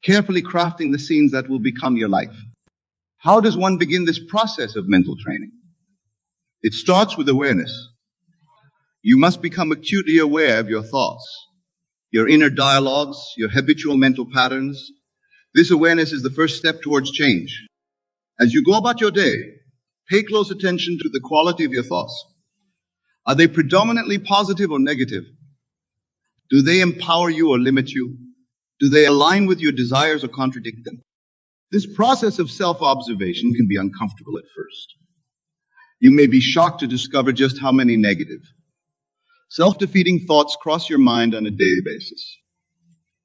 carefully crafting the scenes that will become your life. How does one begin this process of mental training? It starts with awareness. You must become acutely aware of your thoughts, your inner dialogues, your habitual mental patterns. This awareness is the first step towards change. As you go about your day, pay close attention to the quality of your thoughts. Are they predominantly positive or negative? Do they empower you or limit you? Do they align with your desires or contradict them? This process of self-observation can be uncomfortable at first. You may be shocked to discover just how many negative, self-defeating thoughts cross your mind on a daily basis.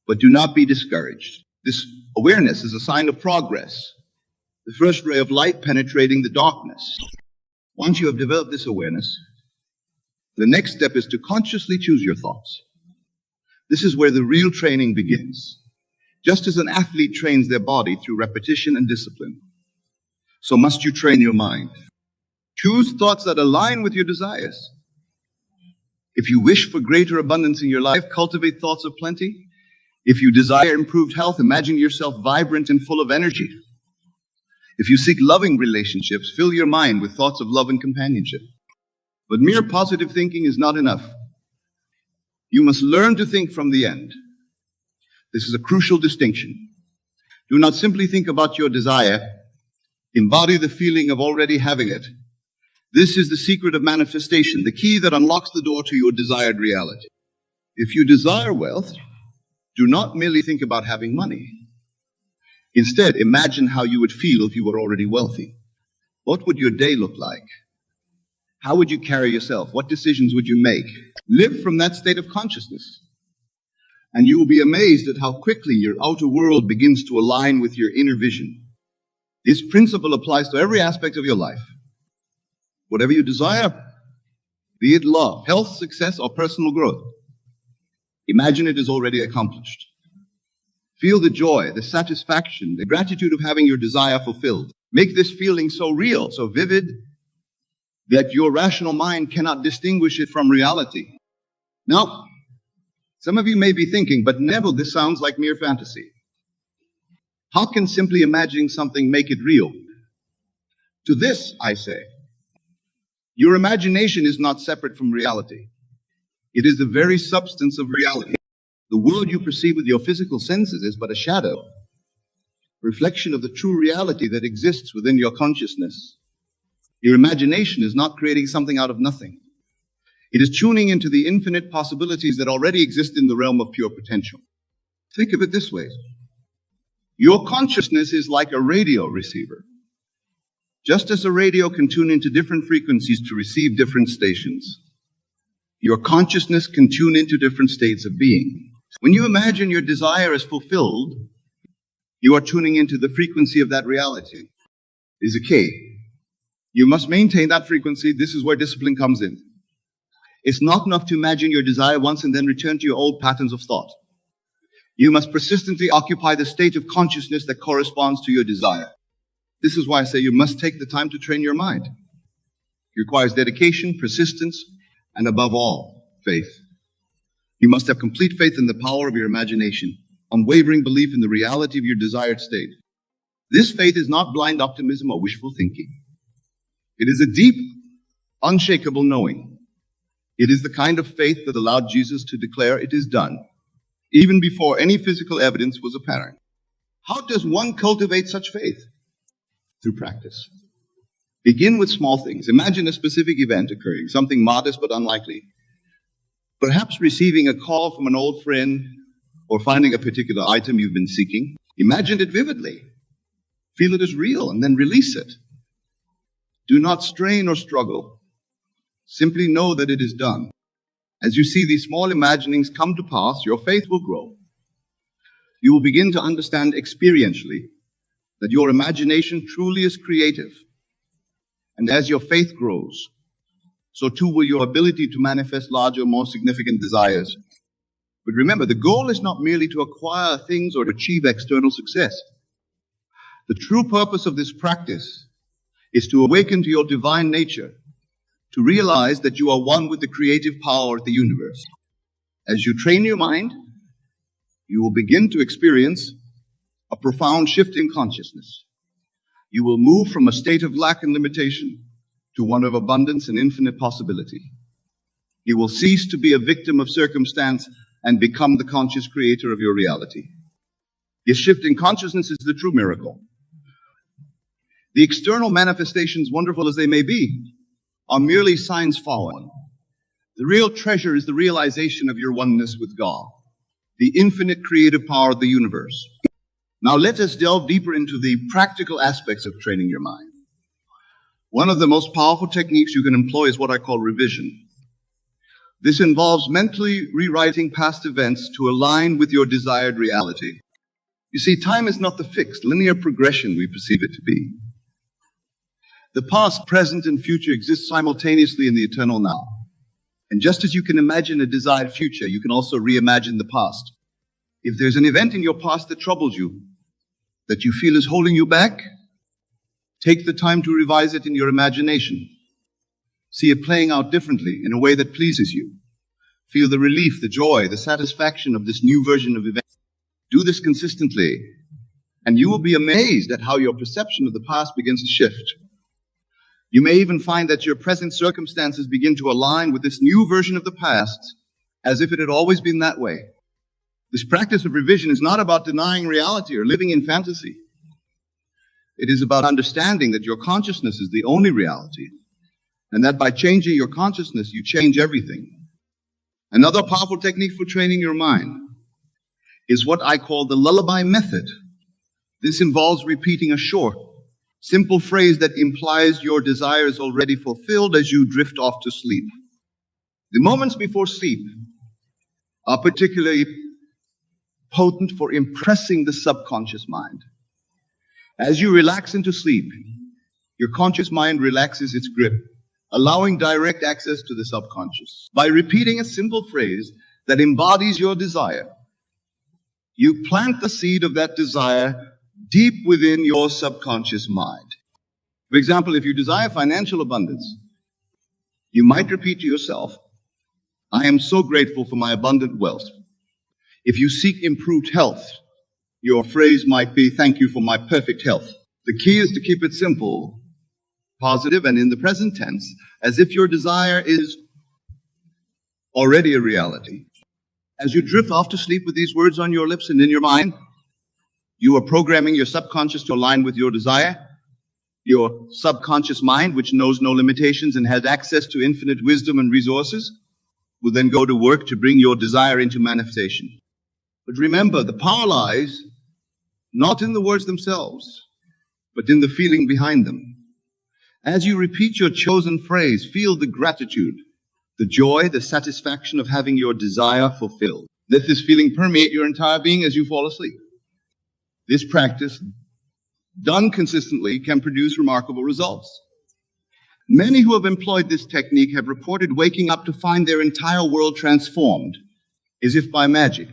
But do not be discouraged. This awareness is a sign of progress, the first ray of light penetrating the darkness. Once you have developed this awareness, the next step is to consciously choose your thoughts. This is where the real training begins. Just as an athlete trains their body through repetition and discipline, so must you train your mind. Choose thoughts that align with your desires. If you wish for greater abundance in your life, cultivate thoughts of plenty. If you desire improved health, imagine yourself vibrant and full of energy. If you seek loving relationships, fill your mind with thoughts of love and companionship. But mere positive thinking is not enough. You must learn to think from the end. This is a crucial distinction. Do not simply think about your desire. Embody the feeling of already having it. This is the secret of manifestation, the key that unlocks the door to your desired reality. If you desire wealth, do not merely think about having money. Instead, imagine how you would feel if you were already wealthy. What would your day look like? How would you carry yourself? What decisions would you make? Live from that state of consciousness. And you will be amazed at how quickly your outer world begins to align with your inner vision. This principle applies to every aspect of your life. Whatever you desire, be it love, health, success, or personal growth, imagine it is already accomplished. Feel the joy, the satisfaction, the gratitude of having your desire fulfilled. Make this feeling so real, so vivid, that your rational mind cannot distinguish it from reality. Now, some of you may be thinking, but Neville, this sounds like mere fantasy. How can simply imagining something make it real? To this, I say, your imagination is not separate from reality. It is the very substance of reality. The world you perceive with your physical senses is but a shadow, reflection of the true reality that exists within your consciousness. Your imagination is not creating something out of nothing. It is tuning into the infinite possibilities that already exist in the realm of pure potential. Think of it this way. Your consciousness is like a radio receiver. Just as a radio can tune into different frequencies to receive different stations, your consciousness can tune into different states of being. When you imagine your desire is fulfilled, you are tuning into the frequency of that reality. It is a key. You must maintain that frequency. This is where discipline comes in. It's not enough to imagine your desire once and then return to your old patterns of thought. You must persistently occupy the state of consciousness that corresponds to your desire. This is why I say you must take the time to train your mind. It requires dedication, persistence, and above all, faith. You must have complete faith in the power of your imagination, unwavering belief in the reality of your desired state. This faith is not blind optimism or wishful thinking. It is a deep, unshakable knowing. It is the kind of faith that allowed Jesus to declare it is done, even before any physical evidence was apparent. How does one cultivate such faith? Through practice. Begin with small things. Imagine a specific event occurring, something modest but unlikely. Perhaps receiving a call from an old friend or finding a particular item you've been seeking. Imagine it vividly. Feel it as real and then release it. Do not strain or struggle. Simply know that it is done. As you see these small imaginings come to pass, your faith will grow. You will begin to understand experientially that your imagination truly is creative. And as your faith grows, so too will your ability to manifest larger, more significant desires. But remember, the goal is not merely to acquire things or to achieve external success. The true purpose of this practice is to awaken to your divine nature, to realize that you are one with the creative power of the universe. As you train your mind, you will begin to experience a profound shift in consciousness. You will move from a state of lack and limitation to one of abundance and infinite possibility. You will cease to be a victim of circumstance and become the conscious creator of your reality. This shift in consciousness is the true miracle. The external manifestations, wonderful as they may be, are merely signs following. The real treasure is the realization of your oneness with God, the infinite creative power of the universe. Now let us delve deeper into the practical aspects of training your mind. One of the most powerful techniques you can employ is what I call revision. This involves mentally rewriting past events to align with your desired reality. You see, time is not the fixed, linear progression we perceive it to be. The past, present, and future exist simultaneously in the eternal now. And just as you can imagine a desired future, you can also reimagine the past. If there's an event in your past that troubles you, that you feel is holding you back, take the time to revise it in your imagination. See it playing out differently in a way that pleases you. Feel the relief, the joy, the satisfaction of this new version of events. Do this consistently, and you will be amazed at how your perception of the past begins to shift. You may even find that your present circumstances begin to align with this new version of the past, as if it had always been that way. This practice of revision is not about denying reality or living in fantasy. It is about understanding that your consciousness is the only reality, and that by changing your consciousness, you change everything. Another powerful technique for training your mind is what I call the lullaby method. This involves repeating a short, simple phrase that implies your desire is already fulfilled as you drift off to sleep. The moments before sleep are particularly potent for impressing the subconscious mind. As you relax into sleep, your conscious mind relaxes its grip, allowing direct access to the subconscious. By repeating a simple phrase that embodies your desire, you plant the seed of that desire deep within your subconscious mind. For example, if you desire financial abundance, you might repeat to yourself, I am so grateful for my abundant wealth. If you seek improved health, your phrase might be, thank you for my perfect health. The key is to keep it simple, positive, and in the present tense, as if your desire is already a reality. As you drift off to sleep with these words on your lips and in your mind, you are programming your subconscious to align with your desire. Your subconscious mind, which knows no limitations and has access to infinite wisdom and resources, will then go to work to bring your desire into manifestation. But remember, the power lies not in the words themselves, but in the feeling behind them. As you repeat your chosen phrase, feel the gratitude, the joy, the satisfaction of having your desire fulfilled. Let this feeling permeate your entire being as you fall asleep. This practice, done consistently, can produce remarkable results. Many who have employed this technique have reported waking up to find their entire world transformed, as if by magic.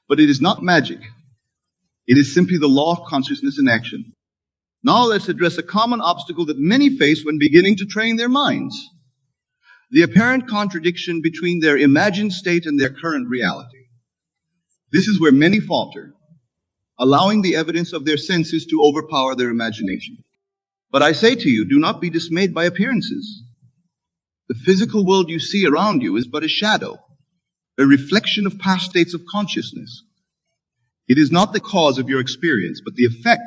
But it is not magic. It is simply the law of consciousness in action. Now let's address a common obstacle that many face when beginning to train their minds: the apparent contradiction between their imagined state and their current reality. This is where many falter, allowing the evidence of their senses to overpower their imagination. But I say to you, do not be dismayed by appearances. The physical world you see around you is but a shadow, a reflection of past states of consciousness. It is not the cause of your experience, but the effect.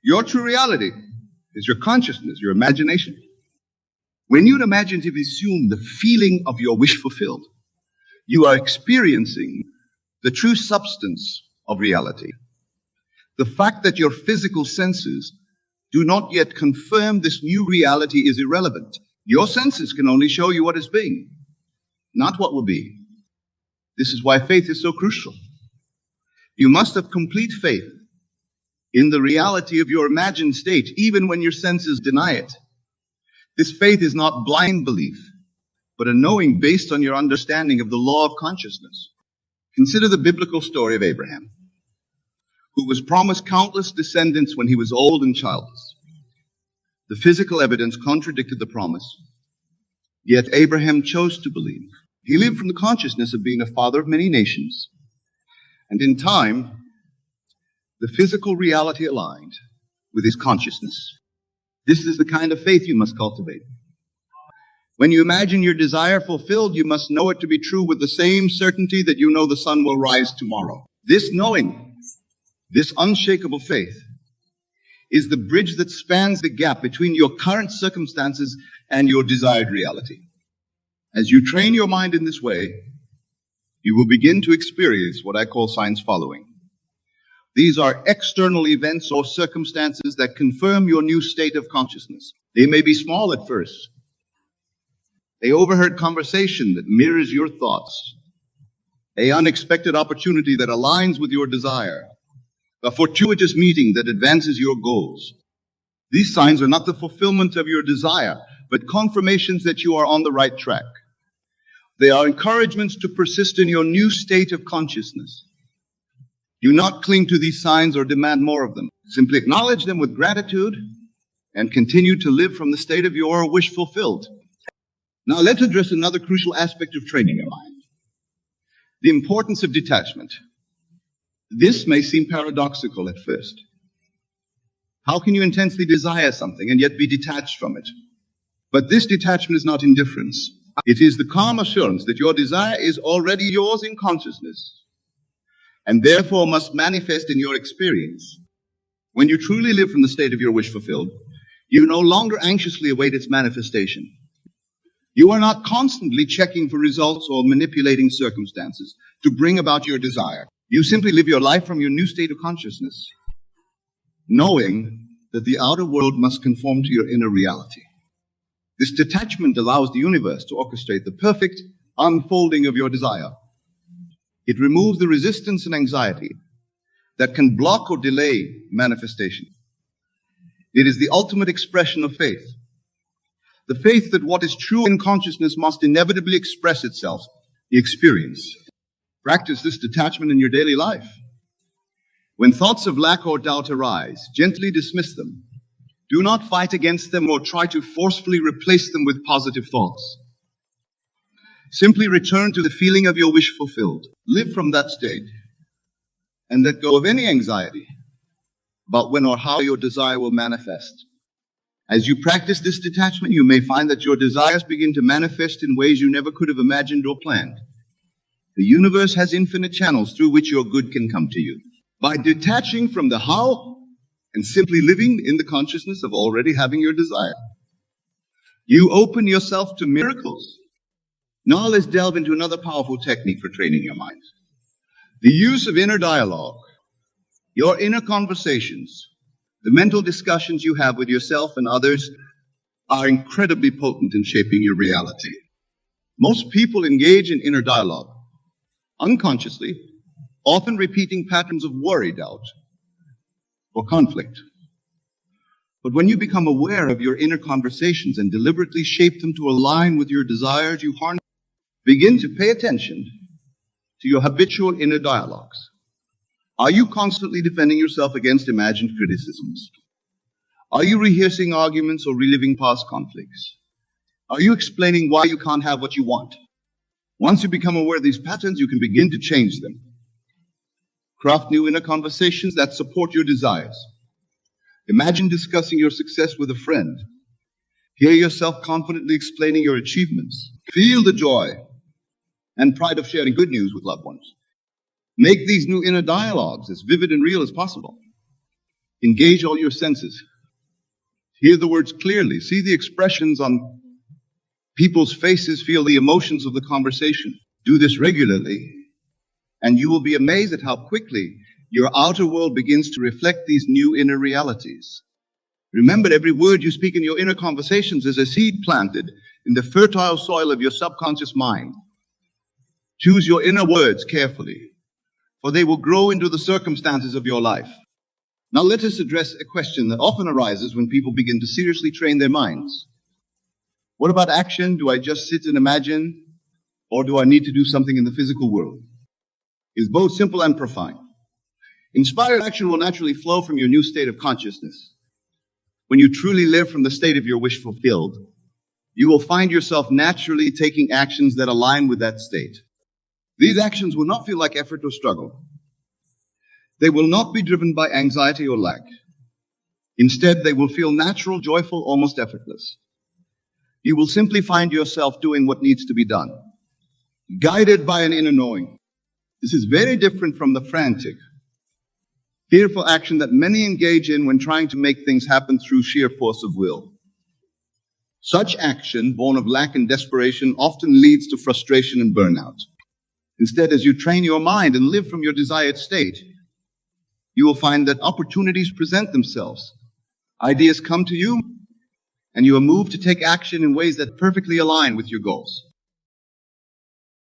Your true reality is your consciousness, your imagination. When you imaginatively assume the feeling of your wish fulfilled, you are experiencing the true substance of reality. The fact that your physical senses do not yet confirm this new reality is irrelevant. Your senses can only show you what is being, not what will be. This is why faith is so crucial. You must have complete faith in the reality of your imagined state, even when your senses deny it. This faith is not blind belief, but a knowing based on your understanding of the law of consciousness. Consider the biblical story of Abraham, who was promised countless descendants when he was old and childless. The physical evidence contradicted the promise, yet Abraham chose to believe. He lived from the consciousness of being a father of many nations, and in time, the physical reality aligned with his consciousness. This is the kind of faith you must cultivate. When you imagine your desire fulfilled, you must know it to be true with the same certainty that you know the sun will rise tomorrow. This knowing, this unshakable faith, is the bridge that spans the gap between your current circumstances and your desired reality. As you train your mind in this way, you will begin to experience what I call signs following. These are external events or circumstances that confirm your new state of consciousness. They may be small at first. A overheard conversation that mirrors your thoughts, an unexpected opportunity that aligns with your desire, a fortuitous meeting that advances your goals. These signs are not the fulfillment of your desire, but confirmations that you are on the right track. They are encouragements to persist in your new state of consciousness. Do not cling to these signs or demand more of them. Simply acknowledge them with gratitude and continue to live from the state of your wish fulfilled. Now let's address another crucial aspect of training your mind: the importance of detachment. This may seem paradoxical at first. How can you intensely desire something and yet be detached from it? But this detachment is not indifference. It is the calm assurance that your desire is already yours in consciousness, and therefore must manifest in your experience. When you truly live from the state of your wish fulfilled, you no longer anxiously await its manifestation. You are not constantly checking for results or manipulating circumstances to bring about your desire. You simply live your life from your new state of consciousness, knowing that the outer world must conform to your inner reality. This detachment allows the universe to orchestrate the perfect unfolding of your desire. It removes the resistance and anxiety that can block or delay manifestation. It is the ultimate expression of faith. The faith that what is true in consciousness must inevitably express itself, the experience. Practice this detachment in your daily life. When thoughts of lack or doubt arise, gently dismiss them. Do not fight against them or try to forcefully replace them with positive thoughts. Simply return to the feeling of your wish fulfilled. Live from that state and let go of any anxiety about when or how your desire will manifest. As you practice this detachment, you may find that your desires begin to manifest in ways you never could have imagined or planned. The universe has infinite channels through which your good can come to you. By detaching from the how and simply living in the consciousness of already having your desire, you open yourself to miracles. Now let's delve into another powerful technique for training your mind: the use of inner dialogue. Your inner conversations, the mental discussions you have with yourself and others, are incredibly potent in shaping your reality. Most people engage in inner dialogue unconsciously, often repeating patterns of worry, doubt, or conflict. But when you become aware of your inner conversations and deliberately shape them to align with your desires, you begin to pay attention to your habitual inner dialogues. Are you constantly defending yourself against imagined criticisms? Are you rehearsing arguments or reliving past conflicts? Are you explaining why you can't have what you want? Once you become aware of these patterns, you can begin to change them. Craft new inner conversations that support your desires. Imagine discussing your success with a friend. Hear yourself confidently explaining your achievements. Feel the joy and pride of sharing good news with loved ones. Make these new inner dialogues as vivid and real as possible. Engage all your senses. Hear the words clearly. See the expressions on people's faces. Feel the emotions of the conversation. Do this regularly, and you will be amazed at how quickly your outer world begins to reflect these new inner realities. Remember, every word you speak in your inner conversations is a seed planted in the fertile soil of your subconscious mind. Choose your inner words carefully, for they will grow into the circumstances of your life. Now let us address a question that often arises when people begin to seriously train their minds. What about action? Do I just sit and imagine, or do I need to do something in the physical world? It's both simple and profound. Inspired action will naturally flow from your new state of consciousness. When you truly live from the state of your wish fulfilled, you will find yourself naturally taking actions that align with that state. These actions will not feel like effort or struggle. They will not be driven by anxiety or lack. Instead, they will feel natural, joyful, almost effortless. You will simply find yourself doing what needs to be done, guided by an inner knowing. This is very different from the frantic, fearful action that many engage in when trying to make things happen through sheer force of will. Such action, born of lack and desperation, often leads to frustration and burnout. Instead, as you train your mind and live from your desired state, you will find that opportunities present themselves. Ideas come to you, and you are moved to take action in ways that perfectly align with your goals.